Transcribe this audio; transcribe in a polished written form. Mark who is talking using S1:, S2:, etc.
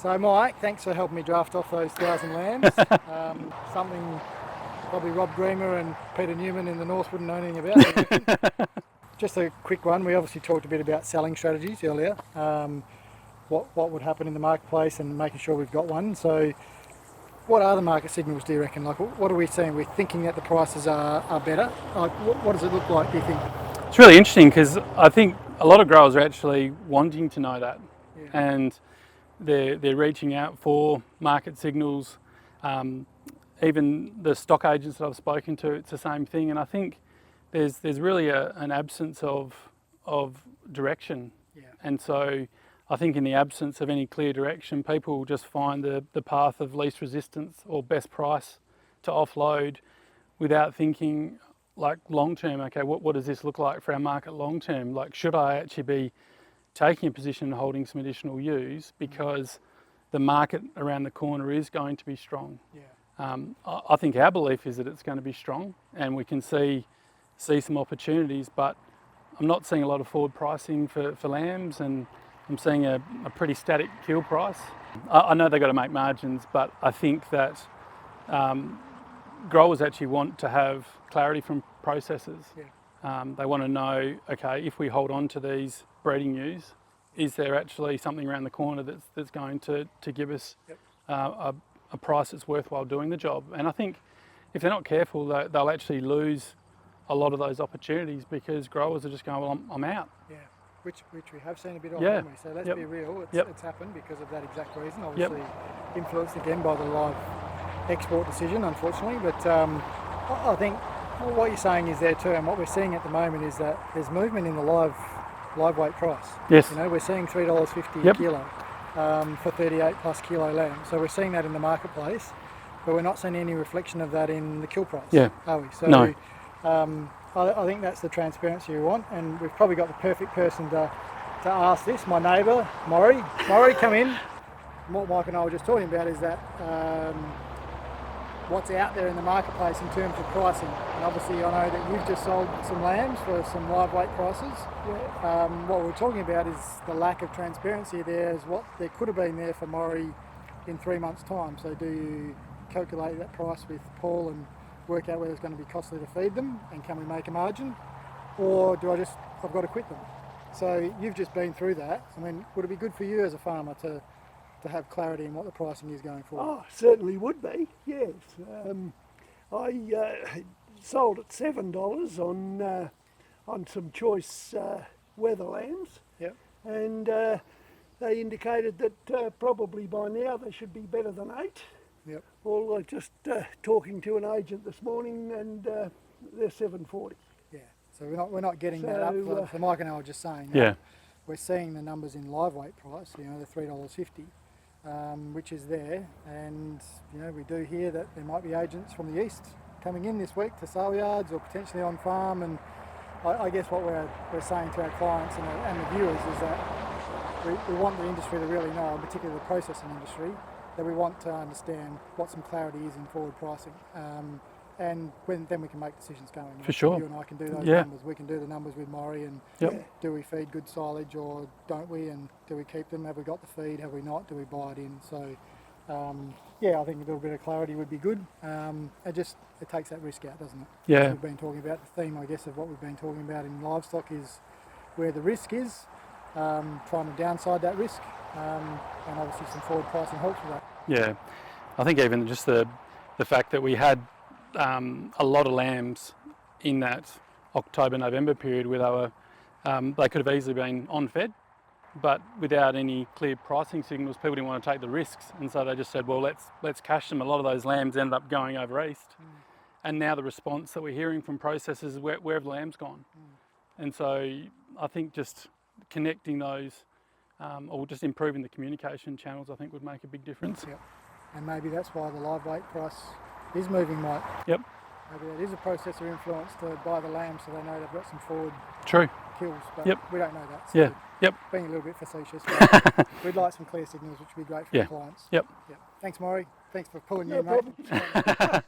S1: So Mike, thanks for helping me draft off those 1,000 lambs. Something probably Rob Dreamer and Peter Newman in the north wouldn't know anything about. Just a quick one. We obviously talked a bit about selling strategies earlier. What would happen in the marketplace and making sure we've got one. So what are the market signals, do you reckon? Like, what are we seeing? We're thinking that the prices are better. Like, what does it look like, do you think?
S2: It's really interesting because I think a lot of growers are actually wanting to know that.
S1: Yeah.
S2: And they're reaching out for market signals. Even the stock agents that I've spoken to, it's the same thing. And I think there's really an absence of direction.
S1: Yeah.
S2: And so I think in the absence of any clear direction, people will just find the path of least resistance or best price to offload without thinking like long term, okay, what does this look like for our market long term? Like, should I actually be taking a position and holding some additional ewes because the market around the corner is going to be strong?
S1: Yeah.
S2: I think our belief is that it's going to be strong and we can see some opportunities, but I'm not seeing a lot of forward pricing for lambs, and I'm seeing a pretty static kill price. I know they've got to make margins, but I think that growers actually want to have clarity from processors.
S1: Yeah.
S2: They want to know, okay, if we hold on to these breeding ewes, is there actually something around the corner that's going to give us a price that's worthwhile doing the job? And I think if they're not careful, they'll actually lose a lot of those opportunities because growers are just going, well, I'm out.
S1: Yeah. Which we have seen a bit of,
S2: Yeah.
S1: haven't we? So let's be real, it's happened because of that exact reason, obviously influenced again by the live export decision, unfortunately. But I think what you're saying is there too, and what we're seeing at the moment is that there's movement in the live weight price.
S2: Yes.
S1: You know, we're seeing $3.50 a kilo for 38 plus kilo lamb. So we're seeing that in the marketplace, but we're not seeing any reflection of that in the kill price, are we? So
S2: no.
S1: I think that's the transparency we want, and we've probably got the perfect person to ask this, my neighbour, Maury. Maury, come in. What Mike and I were just talking about is that what's out there in the marketplace in terms of pricing. And obviously I know that you've just sold some lambs for some live weight prices. Yeah. What we're talking about is the lack of transparency there, is what there could have been there for Maury in 3 months' time. So do you calculate that price with Paul and work out whether it's going to be costly to feed them and can we make a margin, or do I've got to quit them? So you've just been through that. I mean, would it be good for you as a farmer to have clarity in what the pricing is going forward?
S3: Oh, certainly would be, yes. I sold at $7 on some choice weather lambs.
S1: Yep.
S3: And they indicated that probably by now they should be better than 8.
S1: Yep.
S3: Well, I just talking to an agent this morning, and they're $7.40.
S1: Yeah. So we're not getting that up. So Mike and I were just saying. We're seeing the numbers in live weight price. You know, the $3.50, which is there, and you know we do hear that there might be agents from the east coming in this week to sale yards or potentially on farm. And I guess what we're saying to our clients and the viewers is that we want the industry to really know, particularly the processing industry, that we want to understand what some clarity is in forward pricing, and then we can make decisions going.
S2: For sure.
S1: You and I can do those numbers. We can do the numbers with Maury and do we feed good silage or don't we, and do we keep them? Have we got the feed? Have we not? Do we buy it in? So I think a little bit of clarity would be good. It takes that risk out, doesn't it?
S2: Yeah.
S1: We've been talking about the theme, I guess, of what we've been talking about in livestock is where the risk is, trying to downside that risk. And obviously some forward pricing helps with that.
S2: Yeah, I think even just the fact that we had a lot of lambs in that October-November period where they could have easily been on-fed, but without any clear pricing signals, people didn't want to take the risks, and so they just said, well, let's cash them. A lot of those lambs ended up going over east, and now the response that we're hearing from processors is where have the lambs gone? And so I think just connecting those or just improving the communication channels, I think would make a big difference.
S1: Yep. And maybe that's why the live weight price is moving, Mike.
S2: Yep.
S1: Maybe that is a processor influence to buy the lamb so they know they've got some forward kills, but we don't know that. So being a little bit facetious, we'd like some clear signals, which would be great for the clients.
S2: Yep.
S1: Thanks, Maury. Thanks for pulling you, mate.